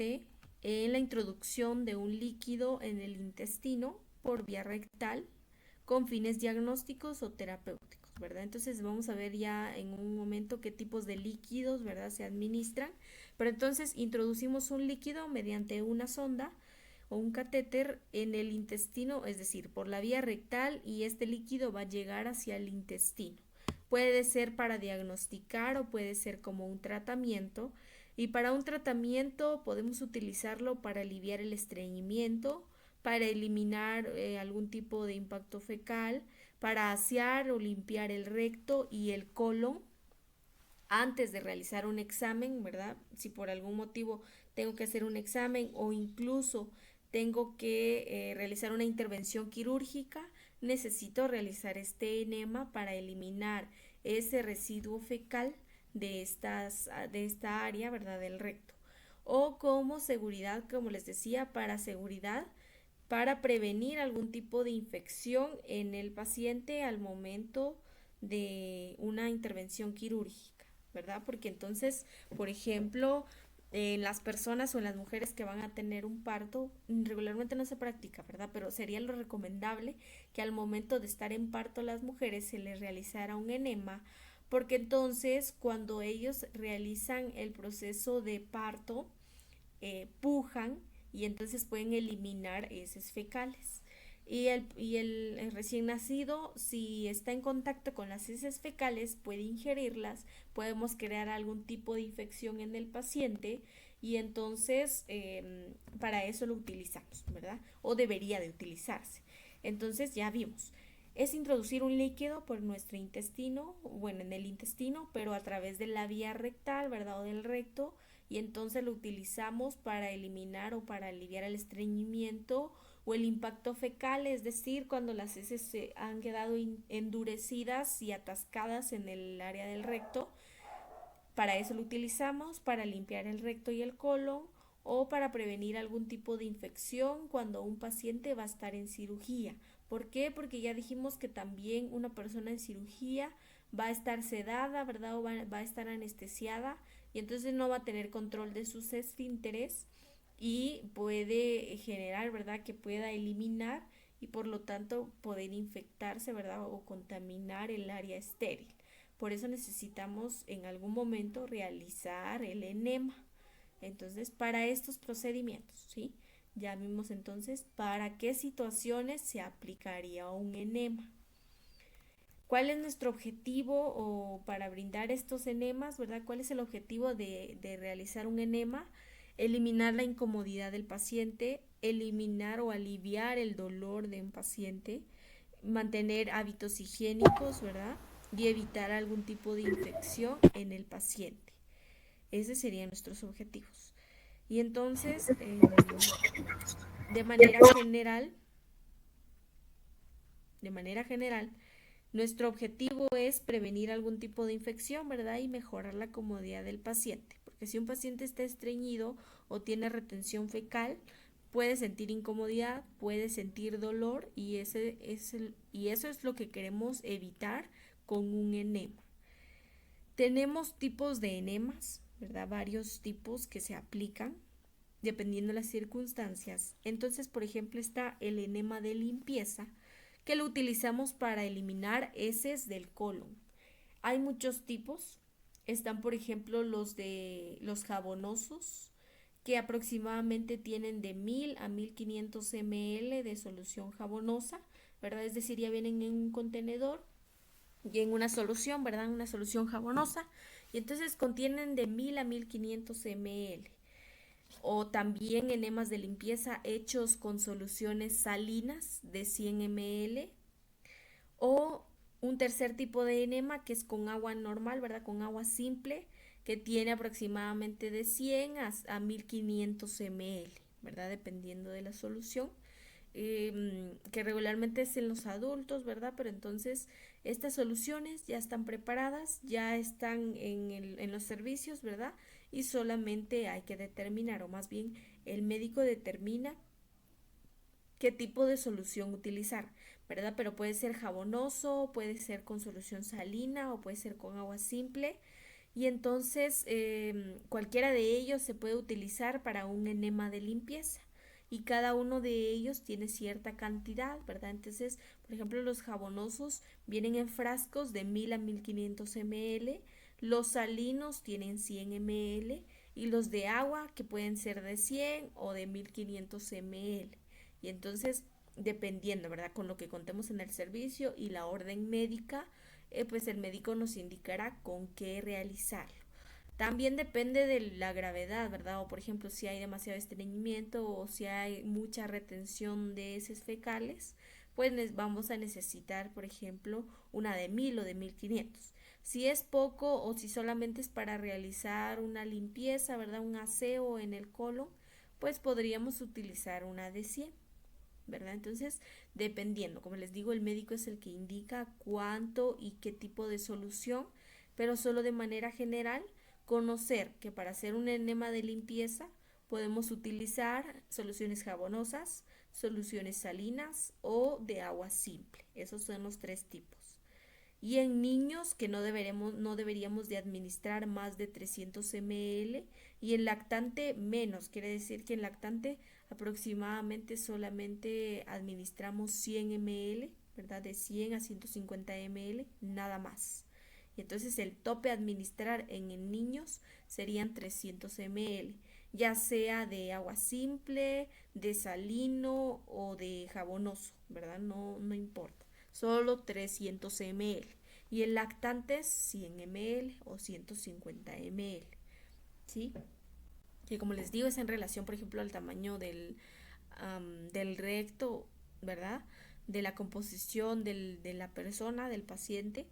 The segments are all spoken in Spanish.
consiste en la introducción de un líquido en el intestino por vía rectal con fines diagnósticos o terapéuticos, ¿verdad? Entonces vamos a ver ya en un momento qué tipos de líquidos, ¿verdad?, se administran. Pero entonces introducimos un líquido mediante una sonda o un catéter en el intestino, es decir, por la vía rectal, y este líquido va a llegar hacia el intestino. Puede ser para diagnosticar o puede ser como un tratamiento. Y para un tratamiento podemos utilizarlo para aliviar el estreñimiento, para eliminar algún tipo de impacto fecal, para asear o limpiar el recto y el colon antes de realizar un examen, ¿verdad? Si por algún motivo tengo que hacer un examen o incluso tengo que realizar una intervención quirúrgica, necesito realizar este enema para eliminar ese residuo fecal de esta área, ¿verdad?, del recto. O como seguridad, como les decía, para seguridad, para prevenir algún tipo de infección en el paciente al momento de una intervención quirúrgica, ¿verdad? Porque entonces, por ejemplo, en las personas o en las mujeres que van a tener un parto, regularmente no se practica, ¿verdad? Pero sería lo recomendable que al momento de estar en parto las mujeres se les realizara un enema, porque entonces cuando ellos realizan el proceso de parto, pujan y entonces pueden eliminar heces fecales. Y el recién nacido, si está en contacto con las heces fecales, puede ingerirlas, podemos crear algún tipo de infección en el paciente y entonces para eso lo utilizamos, ¿verdad? O debería de utilizarse. Entonces ya vimos, es introducir un líquido por nuestro intestino, bueno, en el intestino, pero a través de la vía rectal, ¿verdad? O del recto, y entonces lo utilizamos para eliminar o para aliviar el estreñimiento o el impacto fecal, es decir, cuando las heces se han quedado endurecidas y atascadas en el área del recto. Para eso lo utilizamos, para limpiar el recto y el colon o para prevenir algún tipo de infección cuando un paciente va a estar en cirugía. ¿Por qué? Porque ya dijimos que también una persona en cirugía va a estar sedada, ¿verdad? O va a estar anestesiada y entonces no va a tener control de sus esfínteres y puede generar, ¿verdad?, que pueda eliminar y por lo tanto poder infectarse, ¿verdad?, o contaminar el área estéril. Por eso necesitamos en algún momento realizar el enema. Entonces, para estos procedimientos, ¿sí? Ya vimos entonces para qué situaciones se aplicaría un enema. ¿Cuál es nuestro objetivo o para brindar estos enemas, ¿verdad? ¿Cuál es el objetivo de realizar un enema? Eliminar la incomodidad del paciente, eliminar o aliviar el dolor de un paciente, mantener hábitos higiénicos, ¿verdad? Y evitar algún tipo de infección en el paciente. Esos serían nuestros objetivos. Y entonces, de manera general, de manera general, nuestro objetivo es prevenir algún tipo de infección, ¿verdad? Y mejorar la comodidad del paciente. Porque si un paciente está estreñido o tiene retención fecal, puede sentir incomodidad, puede sentir dolor y eso es lo que queremos evitar con un enema. Tenemos tipos de enemas, ¿verdad? Varios tipos que se aplican dependiendo de las circunstancias. Entonces, por ejemplo, está el enema de limpieza, que lo utilizamos para eliminar heces del colon. Hay muchos tipos. Están, por ejemplo, los de los jabonosos, que aproximadamente tienen de 1000 a 1500 ml de solución jabonosa, ¿verdad? Es decir, ya vienen en un contenedor y en una solución, ¿verdad? Una solución jabonosa. Y entonces contienen de 1000 a 1500 ml. O también enemas de limpieza hechos con soluciones salinas de 100 ml. O un tercer tipo de enema que es con agua normal, ¿verdad? Con agua simple, que tiene aproximadamente de 100 a 1500 ml, ¿verdad? Dependiendo de la solución. Que regularmente es en los adultos, ¿verdad? Pero entonces estas soluciones ya están preparadas, ya están en los servicios, ¿verdad? Y solamente hay que determinar, o más bien el médico determina qué tipo de solución utilizar, ¿verdad? Pero puede ser jabonoso, puede ser con solución salina o puede ser con agua simple. Y entonces cualquiera de ellos se puede utilizar para un enema de limpieza y cada uno de ellos tiene cierta cantidad, ¿verdad? Entonces, por ejemplo, los jabonosos vienen en frascos de 1000 a 1500 ml, los salinos tienen 100 ml y los de agua que pueden ser de 100 o de 1500 ml. Y entonces, dependiendo, ¿verdad? Con lo que contemos en el servicio y la orden médica, pues el médico nos indicará con qué realizarlo. También depende de la gravedad, ¿verdad? O por ejemplo, si hay demasiado estreñimiento o si hay mucha retención de heces fecales, pues vamos a necesitar, por ejemplo, una de 1000 o de 1500. Si es poco o si solamente es para realizar una limpieza, ¿verdad? Un aseo en el colon, pues podríamos utilizar una de 100. ¿Verdad? Entonces, dependiendo, como les digo, el médico es el que indica cuánto y qué tipo de solución, pero solo de manera general, conocer que para hacer un enema de limpieza podemos utilizar soluciones jabonosas, soluciones salinas o de agua simple. Esos son los tres tipos. Y en niños que no deberíamos de administrar más de 300 ml y en lactante menos, quiere decir que en lactante aproximadamente solamente administramos 100 ml, ¿verdad? De 100 a 150 ml, nada más. Y entonces el tope a administrar en niños serían 300 ml, ya sea de agua simple, de salino o de jabonoso, ¿verdad? No importa, solo 300 ml. Y el lactante 100 ml o 150 ml, ¿sí? Que como les digo es en relación, por ejemplo, al tamaño del recto, ¿verdad? De la composición de la persona, del paciente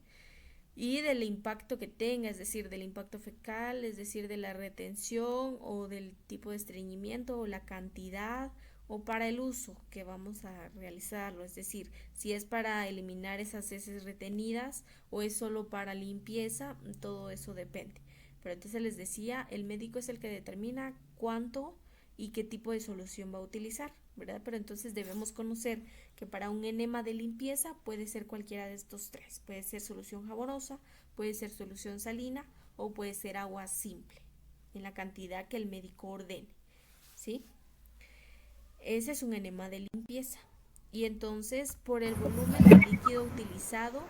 y del impacto que tenga, es decir, del impacto fecal, es decir, de la retención o del tipo de estreñimiento o la cantidad o para el uso que vamos a realizarlo, es decir, si es para eliminar esas heces retenidas o es solo para limpieza, todo eso depende. Pero entonces les decía, el médico es el que determina cuánto y qué tipo de solución va a utilizar, ¿verdad? Pero entonces debemos conocer que para un enema de limpieza puede ser cualquiera de estos tres. Puede ser solución jabonosa, puede ser solución salina o puede ser agua simple, en la cantidad que el médico ordene, ¿sí? Ese es un enema de limpieza. Y entonces, por el volumen de líquido utilizado,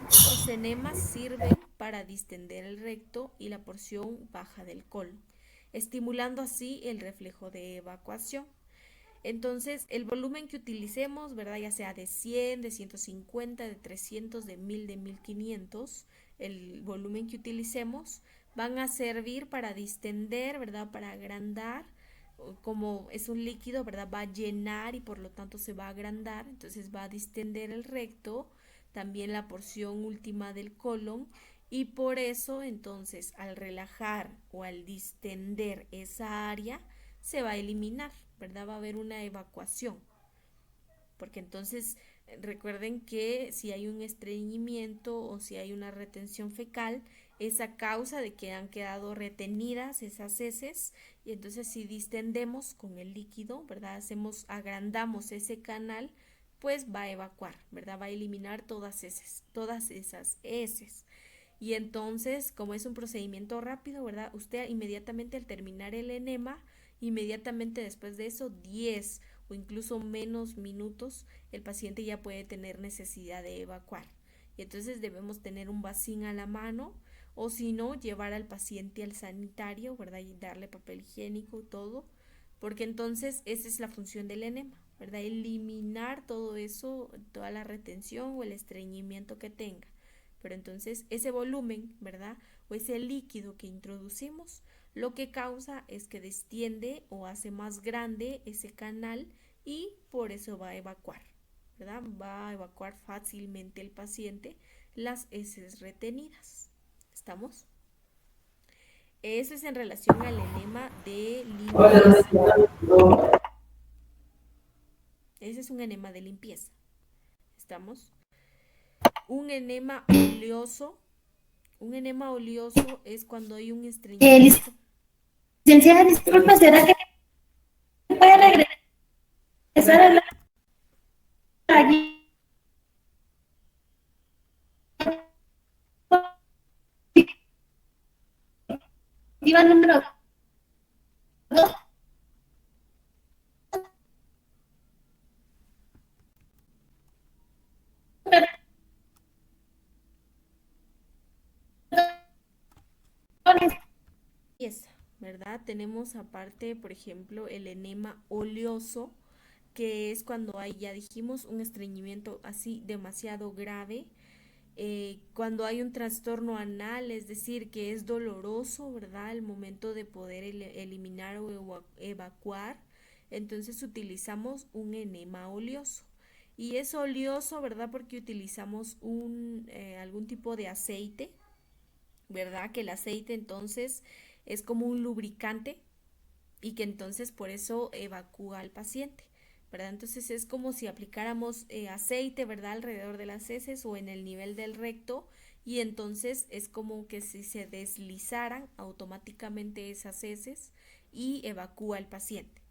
estos enemas sirven para distender el recto y la porción baja del colon, estimulando así el reflejo de evacuación. Entonces, el volumen que utilicemos, ¿verdad? Ya sea de 100, de 150, de 300, de 1000, de 1500, el volumen que utilicemos van a servir para distender, ¿verdad? Para agrandar, como es un líquido, ¿verdad? Va a llenar y por lo tanto se va a agrandar, entonces va a distender el recto, también la porción última del colon y por eso entonces al relajar o al distender esa área se va a eliminar, ¿verdad? Va a haber una evacuación, porque entonces recuerden que si hay un estreñimiento o si hay una retención fecal, es a causa de que han quedado retenidas esas heces y entonces si distendemos con el líquido, ¿verdad? Agrandamos ese canal, pues va a evacuar, ¿verdad? Va a eliminar todas esas heces. Y entonces, como es un procedimiento rápido, ¿verdad? Usted inmediatamente al terminar el enema, inmediatamente después de eso, 10 o incluso menos minutos, el paciente ya puede tener necesidad de evacuar. Y entonces debemos tener un vacín a la mano o si no, llevar al paciente al sanitario, ¿verdad? Y darle papel higiénico, todo, porque entonces esa es la función del enema, ¿verdad? Eliminar todo eso, toda la retención o el estreñimiento que tenga. Pero entonces ese volumen, ¿verdad? O ese líquido que introducimos, lo que causa es que distiende o hace más grande ese canal y por eso va a evacuar, ¿verdad? Va a evacuar fácilmente el paciente las heces retenidas. ¿Estamos? Eso es en relación al enema de limpieza. Ese es un enema de limpieza. ¿Estamos? Un enema oleoso. Un enema oleoso es cuando hay un estreñimiento. Licenciada, disculpa, ¿será que puede regresar a la diapositiva número 2. Esa, ¿verdad? Tenemos aparte, por ejemplo, el enema oleoso, que es cuando hay, ya dijimos, un estreñimiento así demasiado grave, cuando hay un trastorno anal, es decir, que es doloroso, ¿verdad? Al momento de poder eliminar o evacuar, entonces utilizamos un enema oleoso. Y es oleoso, ¿verdad? Porque utilizamos algún tipo de aceite, ¿verdad? Que el aceite entonces es como un lubricante y que entonces por eso evacúa al paciente, ¿verdad? Entonces es como si aplicáramos aceite, ¿verdad? Alrededor de las heces o en el nivel del recto y entonces es como que si se deslizaran automáticamente esas heces y evacúa al paciente,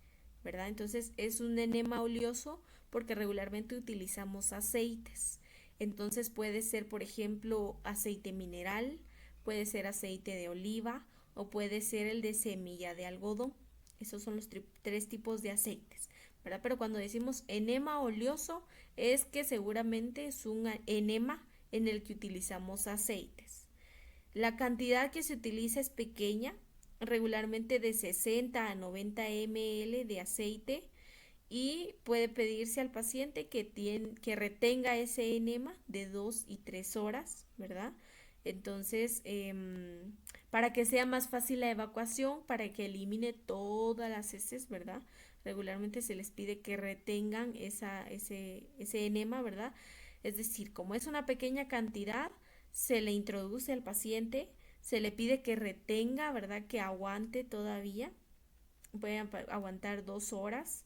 ¿verdad? Entonces es un enema oleoso porque regularmente utilizamos aceites. Entonces puede ser, por ejemplo, aceite mineral, puede ser aceite de oliva o puede ser el de semilla de algodón. Esos son los tres tipos de aceites, ¿verdad? Pero cuando decimos enema oleoso es que seguramente es un enema en el que utilizamos aceites. La cantidad que se utiliza es pequeña, regularmente de 60 a 90 ml de aceite y puede pedirse al paciente que retenga ese enema de 2 y 3 horas, ¿verdad? Entonces, para que sea más fácil la evacuación, para que elimine todas las heces, ¿verdad? Regularmente se les pide que retengan ese enema, ¿verdad? Es decir, como es una pequeña cantidad, se le introduce al paciente, se le pide que retenga, ¿verdad? Que aguante todavía, puede aguantar 2 horas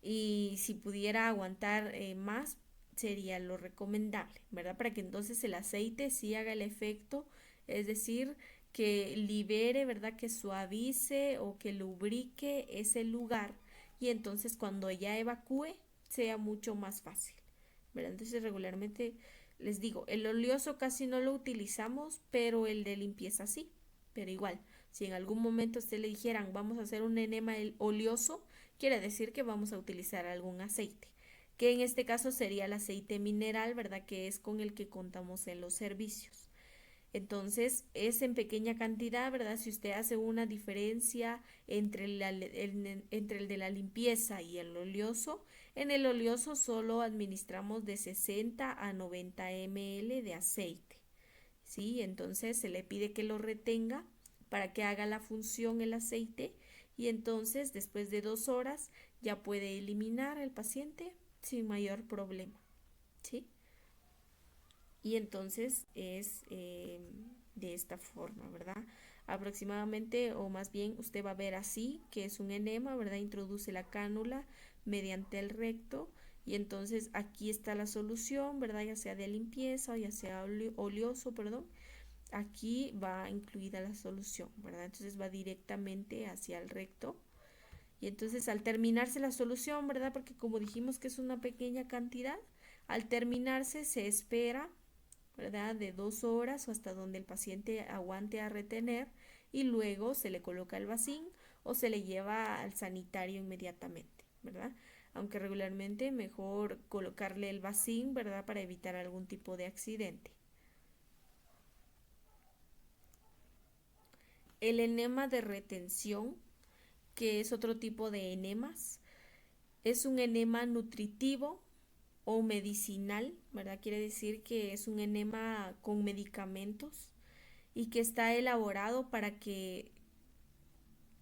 y si pudiera aguantar más sería lo recomendable, ¿verdad? Para que entonces el aceite sí haga el efecto, es decir, que libere, ¿verdad? Que suavice o que lubrique ese lugar y entonces cuando ya evacúe sea mucho más fácil, ¿verdad? Entonces regularmente les digo, el oleoso casi no lo utilizamos, pero el de limpieza sí, pero igual, si en algún momento usted le dijeran vamos a hacer un enema oleoso, quiere decir que vamos a utilizar algún aceite, que en este caso sería el aceite mineral, ¿verdad? Que es con el que contamos en los servicios. Entonces, es en pequeña cantidad, ¿verdad? Si usted hace una diferencia entre el de la limpieza y el oleoso, en el oleoso solo administramos de 60 a 90 ml de aceite, ¿sí? Entonces se le pide que lo retenga para que haga la función el aceite y entonces después de 2 horas ya puede eliminar el paciente sin mayor problema, ¿sí? Y entonces es de esta forma, ¿verdad? Aproximadamente, o más bien usted va a ver así, que es un enema, ¿verdad? Introduce la cánula mediante el recto y entonces aquí está la solución, ¿verdad? Ya sea de limpieza o ya sea oleoso, perdón. Aquí va incluida la solución, ¿verdad? Entonces va directamente hacia el recto. Y entonces al terminarse la solución, ¿verdad? Porque como dijimos que es una pequeña cantidad, al terminarse se espera, ¿verdad? De 2 horas o hasta donde el paciente aguante a retener y luego se le coloca el vacín o se le lleva al sanitario inmediatamente, ¿verdad? Aunque regularmente mejor colocarle el vacín, ¿verdad? Para evitar algún tipo de accidente. El enema de retención, que es otro tipo de enemas, es un enema nutritivo o medicinal, ¿verdad? Quiere decir que es un enema con medicamentos y que está elaborado para que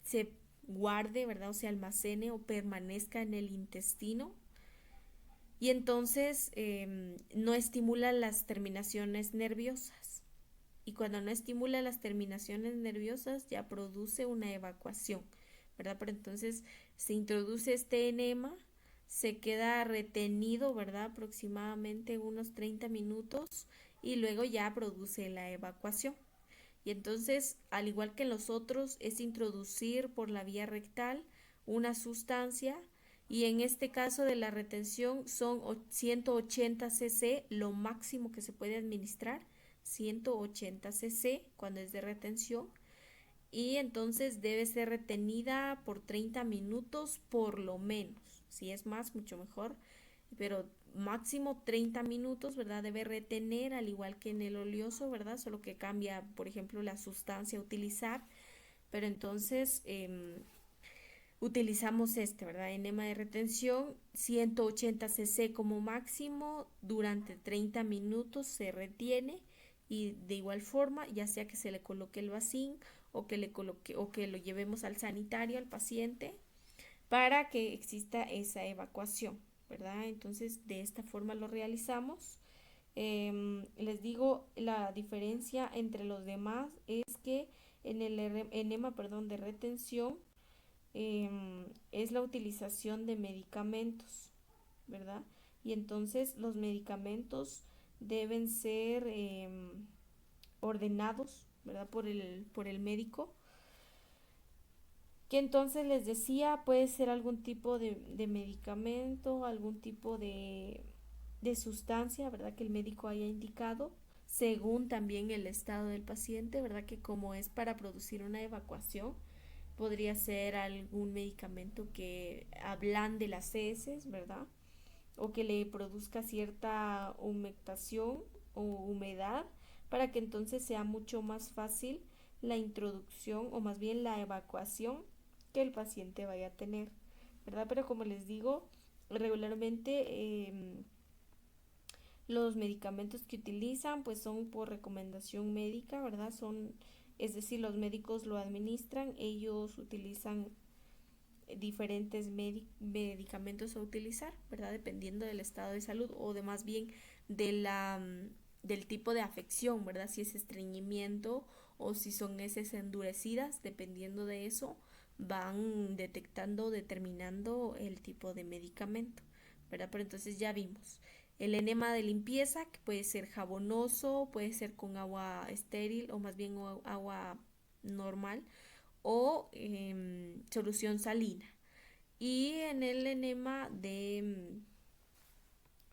se guarde, ¿verdad? O se almacene o permanezca en el intestino y entonces no estimula las terminaciones nerviosas. Y cuando no estimula las terminaciones nerviosas ya produce una evacuación, ¿verdad? Pero entonces se introduce este enema, se queda retenido, ¿verdad? Aproximadamente unos 30 minutos y luego ya produce la evacuación. Y entonces, al igual que en los otros, es introducir por la vía rectal una sustancia y en este caso de la retención son 180 cc, lo máximo que se puede administrar, 180 cc cuando es de retención y entonces debe ser retenida por 30 minutos por lo menos. Si es más, mucho mejor, pero máximo 30 minutos, ¿verdad? Debe retener, al igual que en el oleoso, ¿verdad? Solo que cambia, por ejemplo, la sustancia a utilizar, pero entonces utilizamos este, ¿verdad? Enema de retención, 180 cc como máximo, durante 30 minutos se retiene y de igual forma, ya sea que se le coloque el vacín o que le coloque o que lo llevemos al sanitario al paciente para que exista esa evacuación, ¿verdad? Entonces, de esta forma lo realizamos. Les digo, la diferencia entre los demás es que en el enema, perdón, de retención es la utilización de medicamentos, ¿verdad? Y entonces los medicamentos deben ser ordenados, ¿verdad? Por el médico, que entonces les decía, puede ser algún tipo de medicamento, algún tipo de sustancia, ¿verdad? Que el médico haya indicado, según también el estado del paciente, ¿verdad? Que como es para producir una evacuación, podría ser algún medicamento que ablande las heces, ¿verdad? O que le produzca cierta humectación o humedad para que entonces sea mucho más fácil la introducción o más bien la evacuación que el paciente vaya a tener, ¿verdad? Pero como les digo, regularmente los medicamentos que utilizan pues son por recomendación médica, ¿verdad? Es decir, los médicos lo administran, ellos utilizan diferentes medicamentos a utilizar, ¿verdad? Dependiendo del estado de salud o de más bien de del tipo de afección, ¿verdad? Si es estreñimiento o si son heces endurecidas, dependiendo de eso, van detectando, determinando el tipo de medicamento, ¿verdad? Pero entonces ya vimos. El enema de limpieza, que puede ser jabonoso, puede ser con agua estéril o más bien agua normal o solución salina. Y en el enema de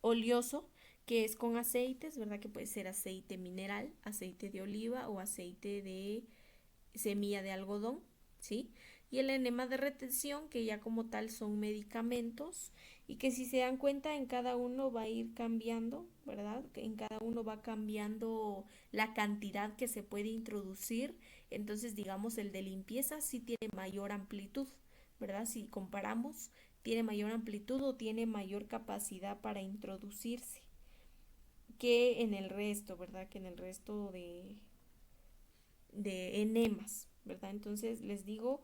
oleoso, que es con aceites, ¿verdad? Que puede ser aceite mineral, aceite de oliva o aceite de semilla de algodón, ¿sí? Y el enema de retención, que ya como tal son medicamentos y que si se dan cuenta en cada uno va a ir cambiando, ¿verdad? En cada uno va cambiando la cantidad que se puede introducir. Entonces, digamos, el de limpieza sí tiene mayor amplitud, ¿verdad? Si comparamos, tiene mayor amplitud o tiene mayor capacidad para introducirse que en el resto, ¿verdad? Que en el resto de enemas, ¿verdad? Entonces les digo,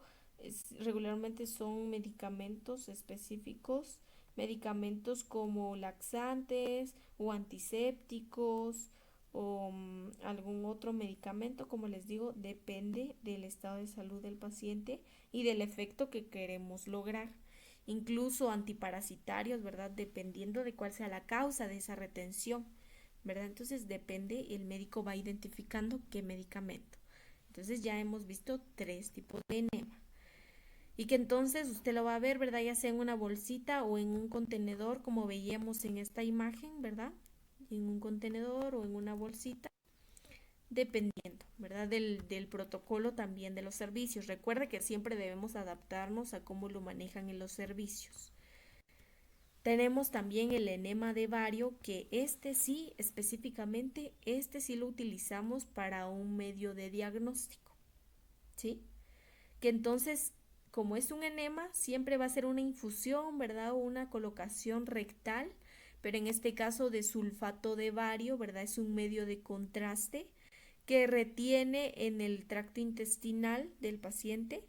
regularmente son medicamentos específicos, medicamentos como laxantes o antisépticos o algún otro medicamento, como les digo, depende del estado de salud del paciente y del efecto que queremos lograr. Incluso antiparasitarios, ¿verdad? Dependiendo de cuál sea la causa de esa retención, ¿verdad? Entonces depende, el médico va identificando qué medicamento. Entonces ya hemos visto tres tipos de enema. Y que entonces usted lo va a ver, ¿verdad? Ya sea en una bolsita o en un contenedor, como veíamos en esta imagen, ¿verdad? En un contenedor o en una bolsita, dependiendo, ¿verdad? Del protocolo también de los servicios. Recuerde que siempre debemos adaptarnos a cómo lo manejan en los servicios. Tenemos también el enema de bario, que este sí, específicamente, este sí lo utilizamos para un medio de diagnóstico, ¿sí? Que entonces, como es un enema, siempre va a ser una infusión, ¿verdad? O una colocación rectal, pero en este caso de sulfato de bario, ¿verdad? Es un medio de contraste que retiene en el tracto intestinal del paciente.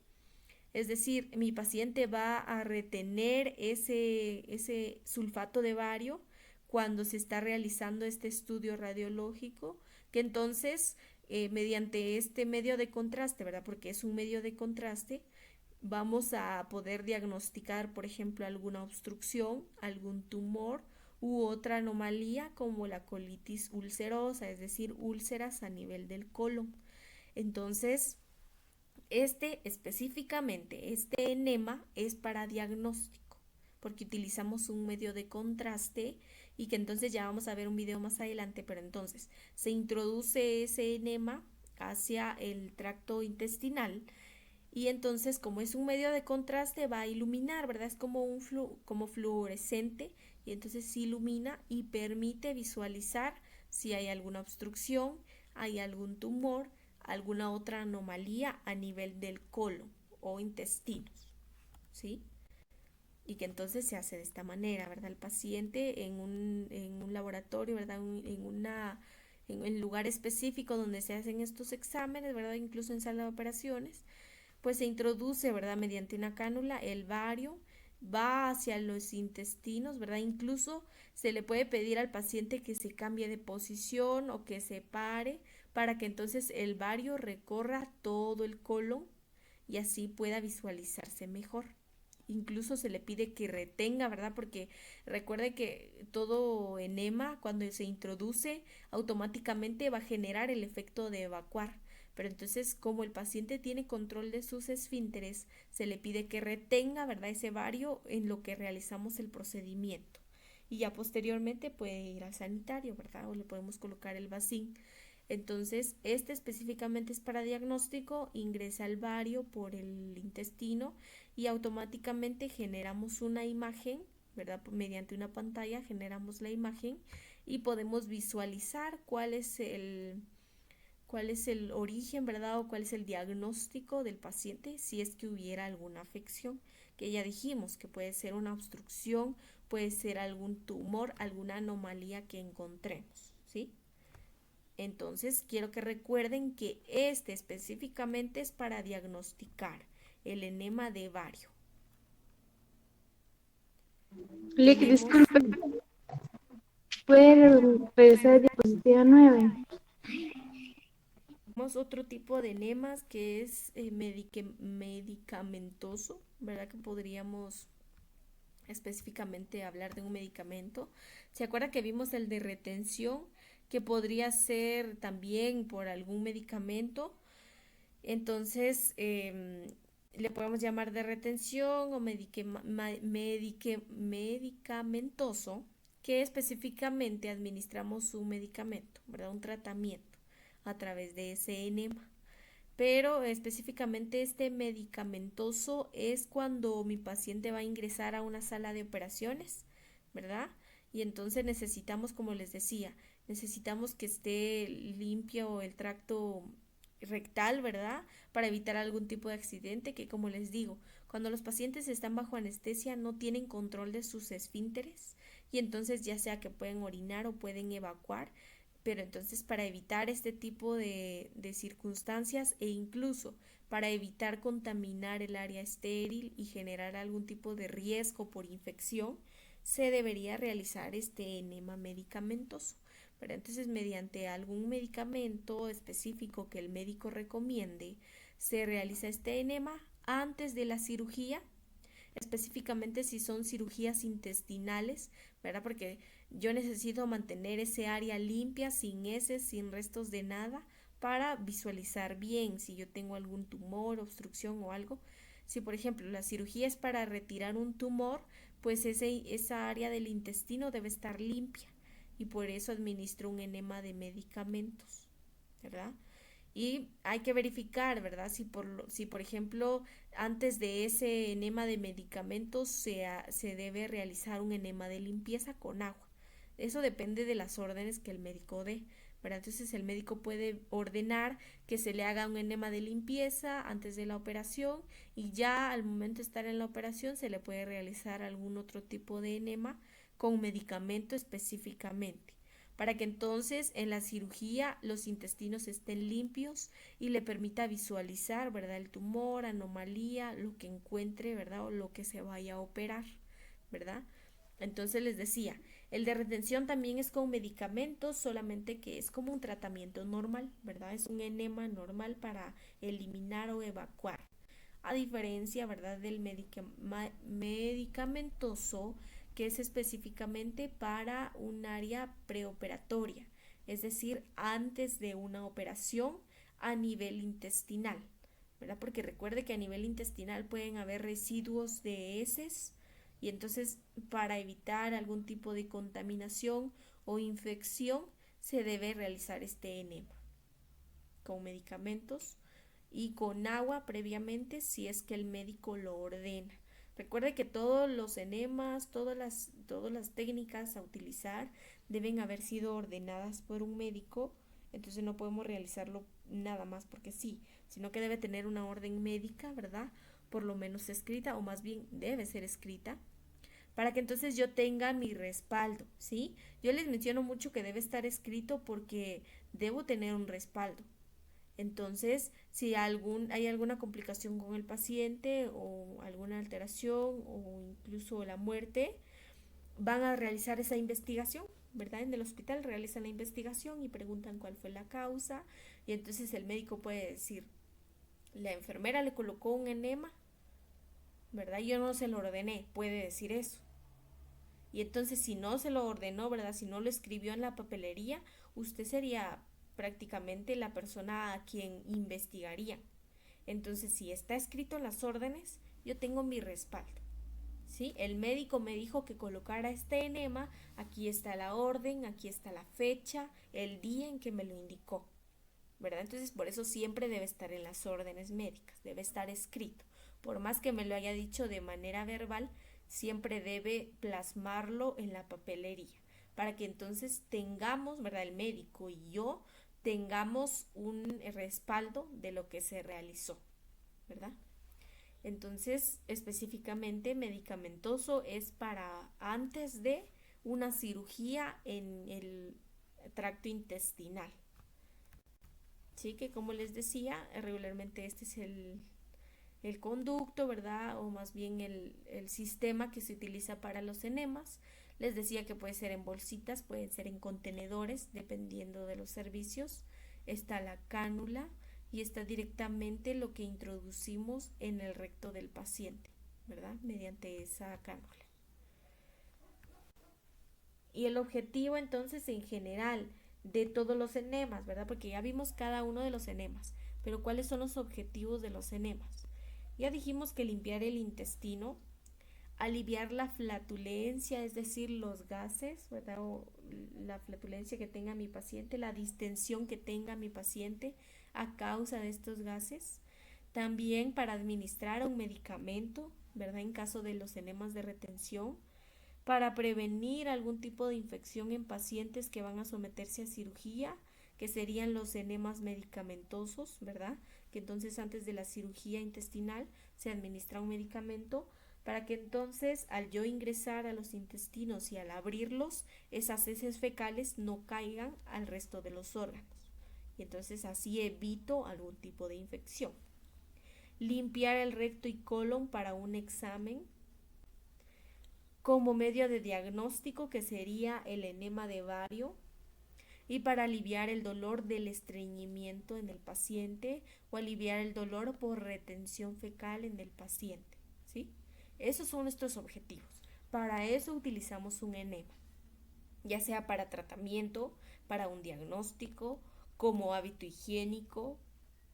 Es decir, mi paciente va a retener ese sulfato de bario cuando se está realizando este estudio radiológico, que entonces, mediante este medio de contraste, ¿verdad? Porque es un medio de contraste, vamos a poder diagnosticar, por ejemplo, alguna obstrucción, algún tumor u otra anomalía como la colitis ulcerosa, es decir, úlceras a nivel del colon. Entonces, específicamente, este enema es para diagnóstico, porque utilizamos un medio de contraste y que entonces ya vamos a ver un video más adelante, pero entonces se introduce ese enema hacia el tracto intestinal y entonces como es un medio de contraste va a iluminar, ¿verdad? Es como como fluorescente y entonces ilumina y permite visualizar si hay alguna obstrucción, hay algún tumor, alguna otra anomalía a nivel del colon o intestinos, ¿sí? Y que entonces se hace de esta manera, ¿verdad? El paciente en un laboratorio, ¿verdad? En lugar específico donde se hacen estos exámenes, ¿verdad? Incluso en sala de operaciones, pues se introduce, ¿verdad? Mediante una cánula el bario, va hacia los intestinos, ¿verdad? Incluso se le puede pedir al paciente que se cambie de posición o que se pare para que entonces el bario recorra todo el colon y así pueda visualizarse mejor. Incluso se le pide que retenga, ¿verdad? Porque recuerde que todo enema cuando se introduce automáticamente va a generar el efecto de evacuar. Pero entonces, como el paciente tiene control de sus esfínteres, se le pide que retenga, ¿verdad? Ese vario en lo que realizamos el procedimiento. Y ya posteriormente puede ir al sanitario, ¿verdad? O le podemos colocar el vacín. Entonces, este específicamente es para diagnóstico, ingresa el vario por el intestino y automáticamente generamos una imagen, ¿verdad? Mediante una pantalla generamos la imagen y podemos visualizar cuál es el origen, ¿verdad? O cuál es el diagnóstico del paciente si es que hubiera alguna afección, que ya dijimos que puede ser una obstrucción, puede ser algún tumor, alguna anomalía que encontremos, ¿sí? Entonces, quiero que recuerden que este específicamente es para diagnosticar el enema de vario. Lick, Tenemos, disculpe, ¿puede regresar a diapositiva 9? tenemos otro tipo de enemas que es medicamentoso, ¿verdad? Que podríamos específicamente hablar de un medicamento. ¿Se acuerda que vimos el de retención, que podría ser también por algún medicamento? Entonces, le podemos llamar de retención o medicamentoso, que específicamente administramos un medicamento, ¿verdad? Un tratamiento a través de ese enema. Pero específicamente este medicamentoso es cuando mi paciente va a ingresar a una sala de operaciones, ¿verdad? Y entonces necesitamos, como les decía, necesitamos que esté limpio el tracto rectal, ¿verdad? Para evitar algún tipo de accidente que, como les digo, cuando los pacientes están bajo anestesia no tienen control de sus esfínteres y entonces ya sea que pueden orinar o pueden evacuar, pero entonces para evitar este tipo de circunstancias e incluso para evitar contaminar el área estéril y generar algún tipo de riesgo por infección, se debería realizar este enema medicamentoso. Pero entonces mediante algún medicamento específico que el médico recomiende, se realiza este enema antes de la cirugía, específicamente si son cirugías intestinales, ¿verdad? Porque yo necesito mantener ese área limpia, sin heces, sin restos de nada, para visualizar bien si yo tengo algún tumor, obstrucción o algo. Si por ejemplo la cirugía es para retirar un tumor, pues esa área del intestino debe estar limpia y por eso administro un enema de medicamentos, ¿verdad? Y hay que verificar, ¿verdad? Si por ejemplo, antes de ese enema de medicamentos se debe realizar un enema de limpieza con agua. Eso depende de las órdenes que el médico dé, ¿verdad? Entonces el médico puede ordenar que se le haga un enema de limpieza antes de la operación y ya al momento de estar en la operación se le puede realizar algún otro tipo de enema con medicamento específicamente para que entonces en la cirugía los intestinos estén limpios y le permita visualizar, ¿verdad? El tumor, anomalía, lo que encuentre, ¿verdad? O lo que se vaya a operar, ¿verdad? Entonces les decía, el de retención también es con medicamentos, solamente que es como un tratamiento normal, ¿verdad? Es un enema normal para eliminar o evacuar. A diferencia, ¿verdad? Del medicamentoso, que es específicamente para un área preoperatoria, es decir, antes de una operación a nivel intestinal, ¿verdad? Porque recuerde que a nivel intestinal pueden haber residuos de heces y entonces para evitar algún tipo de contaminación o infección se debe realizar este enema. con medicamentos y con agua previamente si es que el médico lo ordena. Recuerde que todos los enemas, todas las técnicas a utilizar deben haber sido ordenadas por un médico, entonces no podemos realizarlo nada más porque sí, sino que debe tener una orden médica, ¿verdad? Por lo menos escrita, o más bien debe ser escrita, para que entonces yo tenga mi respaldo, ¿sí? Yo les menciono mucho que debe estar escrito porque debo tener un respaldo. Entonces, si hay alguna complicación con el paciente o alguna alteración o incluso la muerte, van a realizar esa investigación, ¿verdad? En el hospital realizan la investigación y preguntan cuál fue la causa y entonces el médico puede decir, la enfermera le colocó un enema, ¿verdad? Yo no se lo ordené, puede decir eso. Y entonces si no se lo ordenó, ¿verdad? Si no lo escribió en la papelería, usted sería prácticamente la persona a quien investigaría. Entonces, si está escrito en las órdenes, yo tengo mi respaldo. ¿Sí? El médico me dijo que colocara este enema, aquí está la orden, aquí está la fecha, el día en que me lo indicó, ¿verdad? Entonces, por eso siempre debe estar en las órdenes médicas, debe estar escrito. Por más que me lo haya dicho de manera verbal, siempre debe plasmarlo en la papelería, para que entonces tengamos, ¿verdad? El médico y yo tengamos un respaldo de lo que se realizó, ¿verdad? Entonces, específicamente medicamentoso es para antes de una cirugía en el tracto intestinal. Sí, que como les decía, regularmente este es el conducto, ¿verdad? O más bien el sistema que se utiliza para los enemas. Les decía que puede ser en bolsitas, pueden ser en contenedores, dependiendo de los servicios. Está la cánula y está directamente lo que introducimos en el recto del paciente, ¿verdad? Mediante esa cánula. Y el objetivo entonces en general de todos los enemas, ¿verdad? Porque ya vimos cada uno de los enemas, pero ¿cuáles son los objetivos de los enemas? Ya dijimos que limpiar el intestino, aliviar la flatulencia, es decir, los gases, ¿verdad? O la flatulencia que tenga mi paciente, la distensión que tenga mi paciente a causa de estos gases. También para administrar un medicamento, ¿verdad? En caso de los enemas de retención, para prevenir algún tipo de infección en pacientes que van a someterse a cirugía, que serían los enemas medicamentosos, ¿verdad? Que entonces antes de la cirugía intestinal se administra un medicamento para que entonces al yo ingresar a los intestinos y al abrirlos, esas heces fecales no caigan al resto de los órganos. Y entonces así evito algún tipo de infección. Limpiar el recto y colon para un examen como medio de diagnóstico, que sería el enema de Vario, y para aliviar el dolor del estreñimiento en el paciente o aliviar el dolor por retención fecal en el paciente, ¿sí? Esos son nuestros objetivos. Para eso utilizamos un enema, ya sea para tratamiento, para un diagnóstico, como hábito higiénico,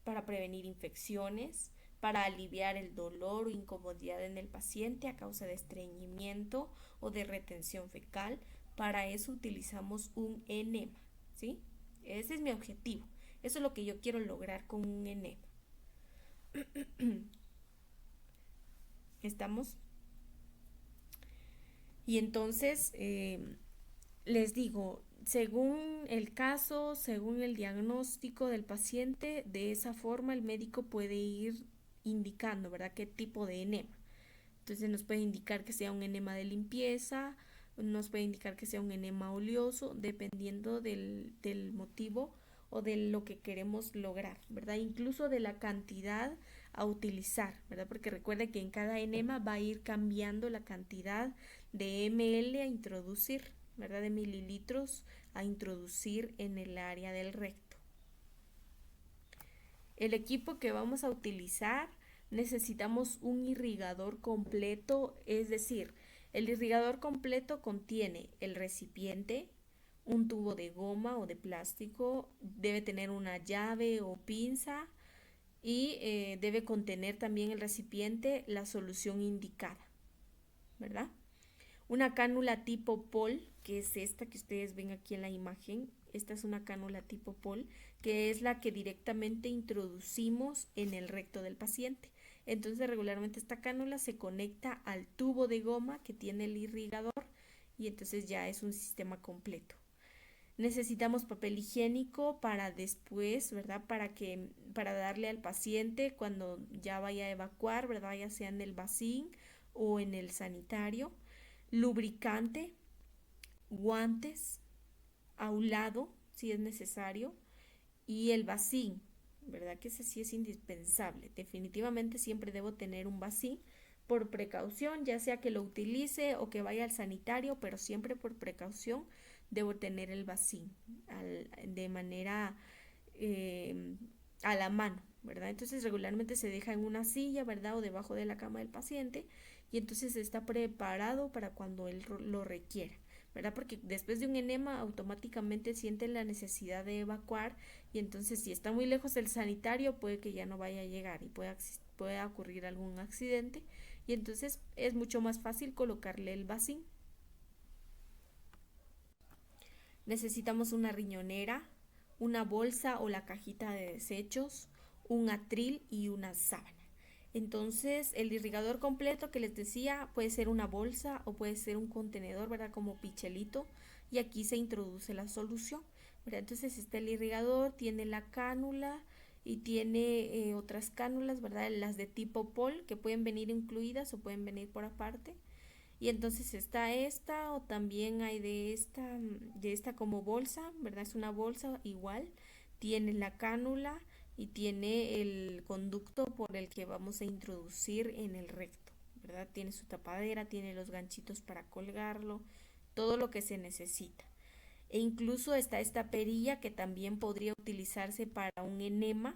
para prevenir infecciones, para aliviar el dolor o incomodidad en el paciente a causa de estreñimiento o de retención fecal. Para eso utilizamos un enema, ¿sí? Ese es mi objetivo. Eso es lo que yo quiero lograr con un enema. ¿Estamos? Y entonces, les digo, según el caso, según el diagnóstico del paciente, de esa forma el médico puede ir indicando, ¿verdad?, qué tipo de enema. Entonces nos puede indicar que sea un enema de limpieza, nos puede indicar que sea un enema oleoso, dependiendo del motivo o de lo que queremos lograr, ¿verdad? Incluso de la cantidad a utilizar, ¿verdad? Porque recuerde que en cada enema va a ir cambiando la cantidad de ml a introducir, ¿verdad? De mililitros a introducir en el área del recto. El equipo que vamos a utilizar, necesitamos un irrigador completo, es decir, el irrigador completo contiene el recipiente, un tubo de goma o de plástico, debe tener una llave o pinza y debe contener también el recipiente la solución indicada, ¿verdad? Una cánula tipo POL, que es esta que ustedes ven aquí en la imagen. Esta es una cánula tipo POL, que es la que directamente introducimos en el recto del paciente. Entonces regularmente esta cánula se conecta al tubo de goma que tiene el irrigador y entonces ya es un sistema completo. Necesitamos papel higiénico para después, ¿verdad? Para darle al paciente cuando ya vaya a evacuar, ¿verdad? Ya sea en el vacín o en el sanitario. Lubricante, guantes, aulado, si es necesario, y el vacín, ¿verdad? Que ese sí es indispensable. Definitivamente siempre debo tener un vacín por precaución, ya sea que lo utilice o que vaya al sanitario, pero siempre por precaución debo tener el vacín de manera eh, a la mano, ¿verdad? Entonces regularmente se deja en una silla, ¿verdad? O debajo de la cama del paciente y entonces está preparado para cuando él lo requiera. ¿Verdad? Porque después de un enema automáticamente siente la necesidad de evacuar y entonces si está muy lejos del sanitario puede que ya no vaya a llegar y pueda ocurrir algún accidente y entonces es mucho más fácil colocarle el vacín. Necesitamos una riñonera, una bolsa o la cajita de desechos, un atril y una sábana. Entonces, el irrigador completo que les decía puede ser una bolsa o puede ser un contenedor, ¿verdad? Como pichelito. Y aquí se introduce la solución, ¿verdad? Entonces, está el irrigador, tiene la cánula y tiene otras cánulas, ¿verdad? Las de tipo POL que pueden venir incluidas o pueden venir por aparte. Y entonces está esta o también hay de esta como bolsa, ¿verdad? Es una bolsa igual, tiene la cánula y tiene el conducto por el que vamos a introducir en el recto, ¿verdad? Tiene su tapadera, tiene los ganchitos para colgarlo, todo lo que se necesita. E incluso está esta perilla que también podría utilizarse para un enema,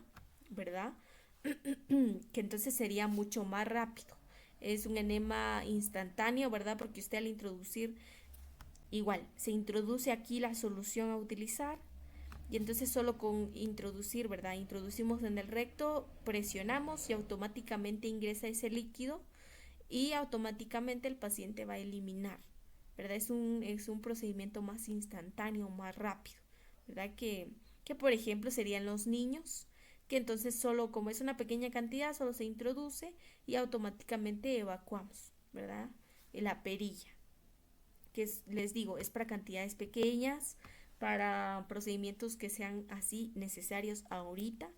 ¿verdad? Que entonces sería mucho más rápido. Es un enema instantáneo, ¿verdad? Porque usted al introducir, igual, se introduce aquí la solución a utilizar y entonces solo con introducir, ¿verdad? Introducimos en el recto, presionamos y automáticamente ingresa ese líquido y automáticamente el paciente va a eliminar, ¿verdad? Es un procedimiento más instantáneo, más rápido, ¿verdad? Que por ejemplo serían los niños, que entonces solo como es una pequeña cantidad, solo se introduce y automáticamente evacuamos, ¿verdad? La perilla, que les digo, es para cantidades pequeñas, para procedimientos que sean así necesarios ahorita,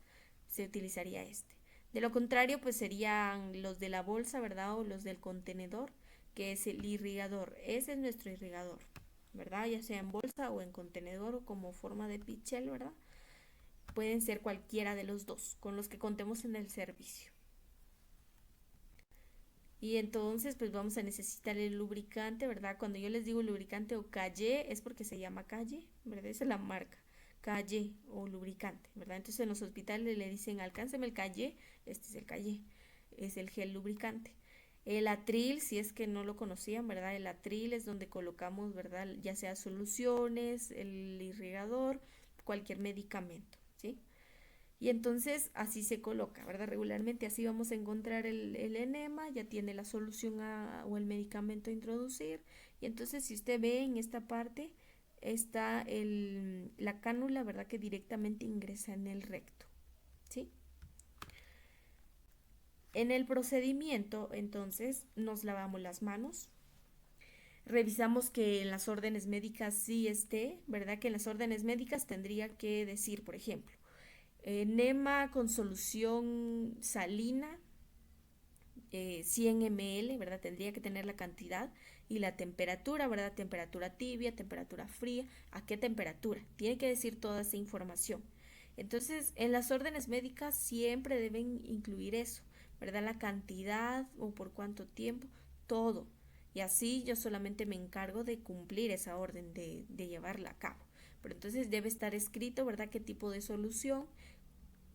se utilizaría este. De lo contrario, pues serían los de la bolsa, ¿verdad? O los del contenedor, que es el irrigador. Ese es nuestro irrigador, ¿verdad? Ya sea en bolsa o en contenedor o como forma de pichel, ¿verdad? Pueden ser cualquiera de los dos, con los que contemos en el servicio. Y entonces, pues vamos a necesitar el lubricante, ¿verdad? Cuando yo les digo lubricante o Calle, es porque se llama Calle, ¿verdad? Esa es la marca, Calle o lubricante, ¿verdad? Entonces en los hospitales le dicen, alcánceme el Calle, este es el Calle, es el gel lubricante. El atril, si es que no lo conocían, ¿verdad? El atril es donde colocamos, ¿verdad? Ya sea soluciones, el irrigador, cualquier medicamento, ¿sí? Y entonces así se coloca, ¿verdad? Regularmente así vamos a encontrar el enema, ya tiene la solución o el medicamento a introducir. Y entonces si usted ve en esta parte está la cánula, ¿verdad? Que directamente ingresa en el recto, ¿sí? En el procedimiento, entonces, nos lavamos las manos, revisamos que en las órdenes médicas sí esté, ¿verdad? Que en las órdenes médicas tendría que decir, por ejemplo, enema con solución salina, 100 ml, ¿verdad? Tendría que tener la cantidad y la temperatura, ¿verdad? Temperatura tibia, temperatura fría, ¿a qué temperatura? Tiene que decir toda esa información. Entonces, en las órdenes médicas siempre deben incluir eso, ¿verdad? La cantidad o por cuánto tiempo, todo. Y así yo solamente me encargo de cumplir esa orden, de llevarla a cabo. Pero entonces debe estar escrito, ¿verdad? ¿Qué tipo de solución?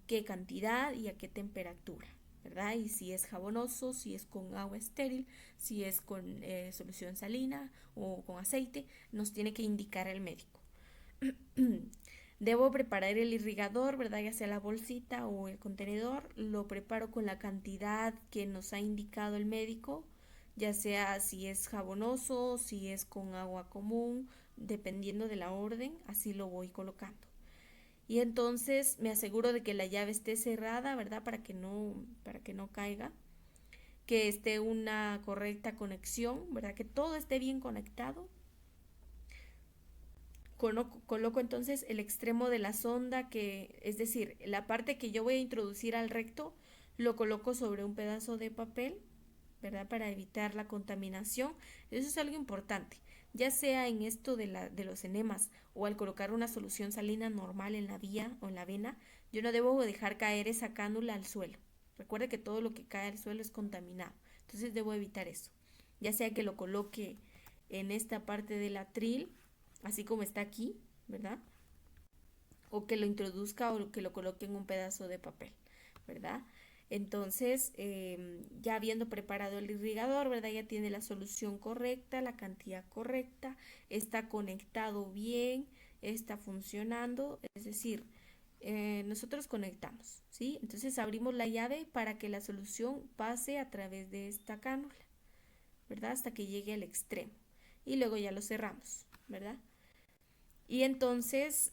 ¿Qué cantidad y a qué temperatura? ¿Verdad? Y si es jabonoso, si es con agua estéril, si es con solución salina o con aceite, nos tiene que indicar el médico. Debo preparar el irrigador, ¿verdad? Ya sea la bolsita o el contenedor, lo preparo con la cantidad que nos ha indicado el médico ya sea si es jabonoso, si es con agua común, dependiendo de la orden, así lo voy colocando. Y entonces me aseguro de que la llave esté cerrada, ¿verdad? Para que no caiga, que esté una correcta conexión, ¿verdad? Que todo esté bien conectado. Coloco entonces el extremo de la sonda, que es decir, la parte que yo voy a introducir al recto, lo coloco sobre un pedazo de papel, ¿verdad? Para evitar la contaminación. Eso es algo importante, ya sea en esto de los enemas o al colocar una solución salina normal en la vía o en la vena, yo no debo dejar caer esa cánula al suelo. Recuerde que todo lo que cae al suelo es contaminado, entonces debo evitar eso, ya sea que lo coloque en esta parte del atril, así como está aquí, ¿verdad? O que lo introduzca o que lo coloque en un pedazo de papel, ¿verdad? Entonces, ya habiendo preparado el irrigador, ¿verdad? Ya tiene la solución correcta, la cantidad correcta, está conectado bien, está funcionando, es decir, nosotros conectamos, ¿sí? Entonces abrimos la llave para que la solución pase a través de esta cánula, ¿verdad? Hasta que llegue al extremo. Y luego ya lo cerramos, ¿verdad? Y entonces,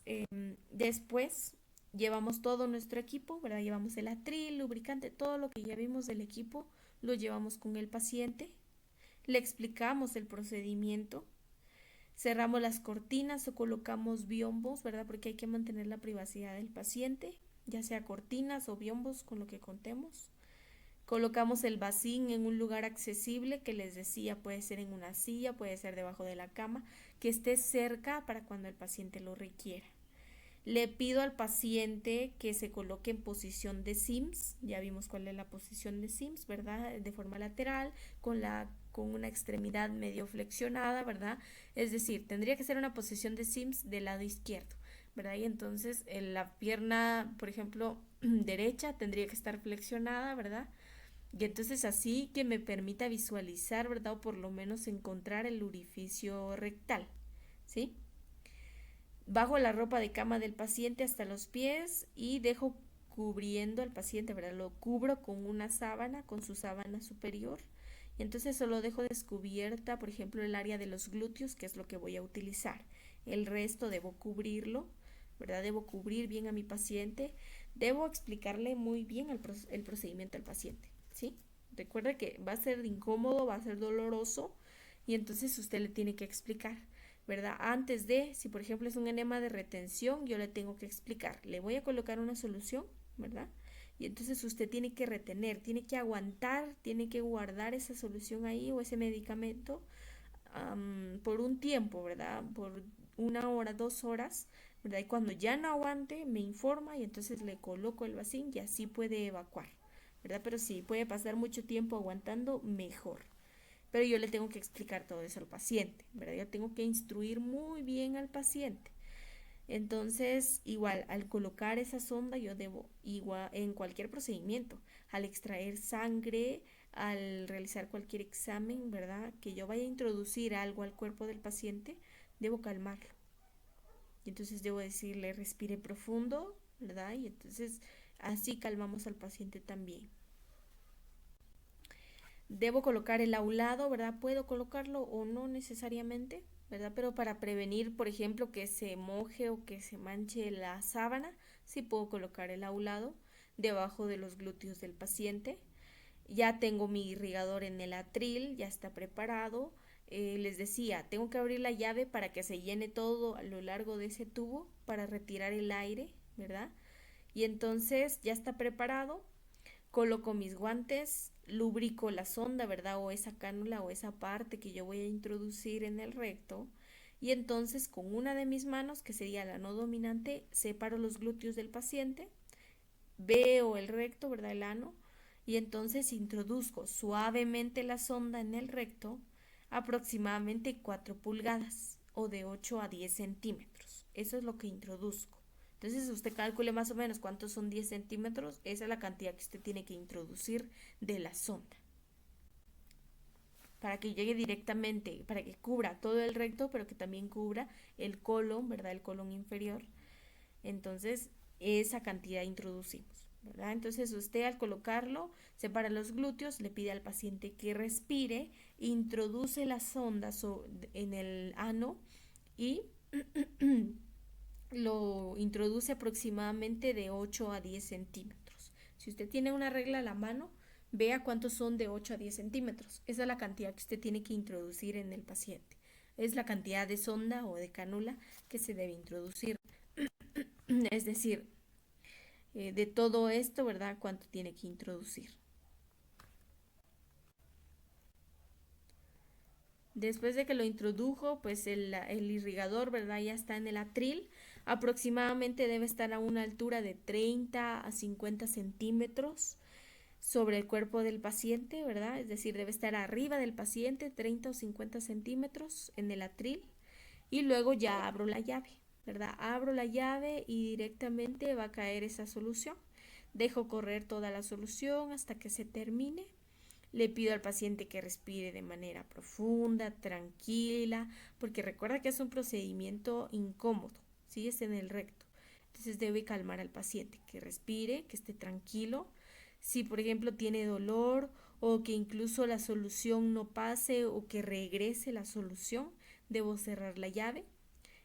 después llevamos todo nuestro equipo, ¿verdad? Llevamos el atril, lubricante, todo lo que ya vimos del equipo, lo llevamos con el paciente, le explicamos el procedimiento, cerramos las cortinas o colocamos biombos, ¿verdad? Porque hay que mantener la privacidad del paciente, ya sea cortinas o biombos con lo que contemos. Colocamos el bacín en un lugar accesible, que les decía, puede ser en una silla, puede ser debajo de la cama, que esté cerca para cuando el paciente lo requiera. Le pido al paciente que se coloque en posición de Sims, ya vimos cuál es la posición de Sims, ¿verdad? De forma lateral, con una extremidad medio flexionada, ¿verdad? Es decir, tendría que ser una posición de Sims del lado izquierdo, ¿verdad? Y entonces la pierna, por ejemplo, derecha tendría que estar flexionada, ¿verdad? Y entonces así que me permita visualizar, ¿verdad? O por lo menos encontrar el orificio rectal, ¿sí? Bajo la ropa de cama del paciente hasta los pies y dejo cubriendo al paciente, ¿verdad? Lo cubro con una sábana, con su sábana superior. Y entonces solo dejo descubierta, por ejemplo, el área de los glúteos, que es lo que voy a utilizar. El resto debo cubrirlo, ¿verdad? Debo cubrir bien a mi paciente. Debo explicarle muy bien el procedimiento al paciente, ¿sí? Recuerda que va a ser incómodo, va a ser doloroso y entonces usted le tiene que explicar, ¿verdad? Antes de, si por ejemplo es un enema de retención, yo le tengo que explicar, le voy a colocar una solución, ¿verdad? Y entonces usted tiene que retener, tiene que aguantar, tiene que guardar esa solución ahí o ese medicamento por un tiempo, ¿verdad? Por 1 hora, 2 horas, ¿verdad? Y cuando ya no aguante, me informa y entonces le coloco el vacín y así puede evacuar, ¿verdad? Pero si puede pasar mucho tiempo aguantando, mejor. Pero yo le tengo que explicar todo eso al paciente, ¿verdad? Yo tengo que instruir muy bien al paciente. Entonces, igual, al colocar esa sonda, yo debo, igual, en cualquier procedimiento, al extraer sangre, al realizar cualquier examen, ¿verdad? Que yo vaya a introducir algo al cuerpo del paciente, debo calmarlo. Y entonces debo decirle, respire profundo, ¿verdad? Y entonces así calmamos al paciente también. Debo colocar el aulado, ¿verdad? Puedo colocarlo o no necesariamente, ¿verdad? Pero para prevenir, por ejemplo, que se moje o que se manche la sábana, sí puedo colocar el aulado debajo de los glúteos del paciente. Ya tengo mi irrigador en el atril, ya está preparado. Les decía, tengo que abrir la llave para que se llene todo a lo largo de ese tubo para retirar el aire, ¿verdad? Y entonces ya está preparado. Coloco mis guantes, lubrico la sonda, ¿verdad? O esa cánula o esa parte que yo voy a introducir en el recto. Y entonces con una de mis manos, que sería la no dominante, separo los glúteos del paciente, veo el recto, ¿verdad? El ano. Y entonces introduzco suavemente la sonda en el recto, aproximadamente 4 pulgadas o de 8 a 10 centímetros. Eso es lo que introduzco. Entonces usted calcule más o menos cuántos son 10 centímetros, esa es la cantidad que usted tiene que introducir de la sonda para que llegue directamente, para que cubra todo el recto, pero que también cubra el colon, ¿verdad? El colon inferior. Entonces esa cantidad introducimos, ¿verdad? Entonces usted al colocarlo, separa los glúteos, le pide al paciente que respire, introduce la sonda en el ano y lo introduce aproximadamente de 8 a 10 centímetros. Si usted tiene una regla a la mano, vea cuántos son de 8 a 10 centímetros. Esa es la cantidad que usted tiene que introducir en el paciente. Es la cantidad de sonda o de cánula que se debe introducir. Es decir, de todo esto, ¿verdad? ¿Cuánto tiene que introducir? Después de que lo introdujo, pues el irrigador, ¿verdad? Ya está en el atril. Aproximadamente debe estar a una altura de 30 a 50 centímetros sobre el cuerpo del paciente, ¿verdad? Es decir, debe estar arriba del paciente, 30 o 50 centímetros en el atril. Y luego ya abro la llave, ¿verdad? Abro la llave y directamente va a caer esa solución. Dejo correr toda la solución hasta que se termine. Le pido al paciente que respire de manera profunda, tranquila, porque recuerda que es un procedimiento incómodo, ¿sí? Es en el recto. Entonces debe calmar al paciente, que respire, que esté tranquilo. Si por ejemplo tiene dolor o que incluso la solución no pase o que regrese la solución, debo cerrar la llave,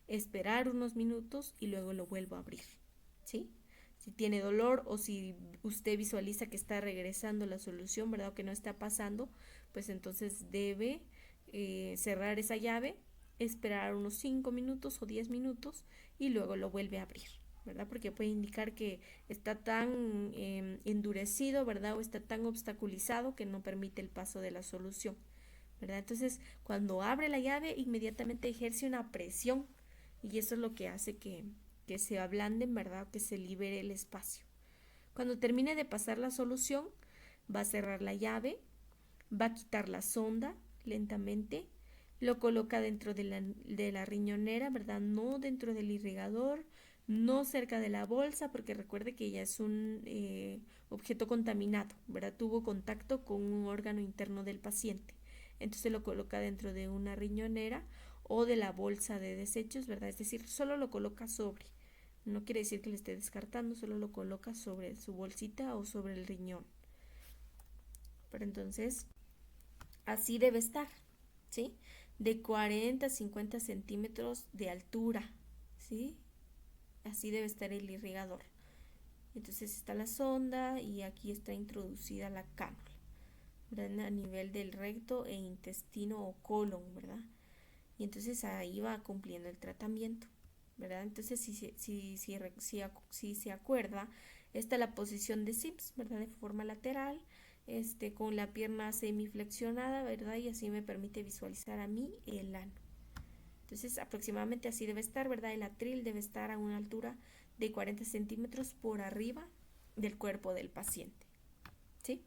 esperar unos minutos y luego lo vuelvo a abrir, ¿sí? Si tiene dolor o si usted visualiza que está regresando la solución, ¿verdad? O que no está pasando, pues entonces debe cerrar esa llave, esperar unos 5 minutos o 10 minutos y luego lo vuelve a abrir, ¿verdad? Porque puede indicar que está tan endurecido, ¿verdad? O está tan obstaculizado que no permite el paso de la solución, ¿verdad? Entonces, cuando abre la llave, inmediatamente ejerce una presión y eso es lo que hace que se ablanden, ¿verdad? Que se libere el espacio. Cuando termine de pasar la solución, va a cerrar la llave, va a quitar la sonda lentamente, lo coloca dentro de la riñonera, ¿verdad? No dentro del irrigador, no cerca de la bolsa, porque recuerde que ya es un objeto contaminado, ¿verdad? Tuvo contacto con un órgano interno del paciente. Entonces lo coloca dentro de una riñonera o de la bolsa de desechos, ¿verdad? Es decir, solo lo coloca sobre. No quiere decir que le esté descartando, solo lo coloca sobre su bolsita o sobre el riñón. Pero entonces, así debe estar, ¿sí? De 40 a 50 centímetros de altura, ¿sí? Así debe estar el irrigador. Entonces está la sonda y aquí está introducida la cánula, ¿verdad? A nivel del recto e intestino o colon, ¿verdad? Y entonces ahí va cumpliendo el tratamiento, ¿verdad? Entonces si se acuerda, esta es la posición de Sims, ¿verdad? De forma lateral, con la pierna semiflexionada, ¿verdad? Y así me permite visualizar a mí el ano. Entonces aproximadamente así debe estar, ¿verdad? El atril debe estar a una altura de 40 centímetros por arriba del cuerpo del paciente, ¿sí?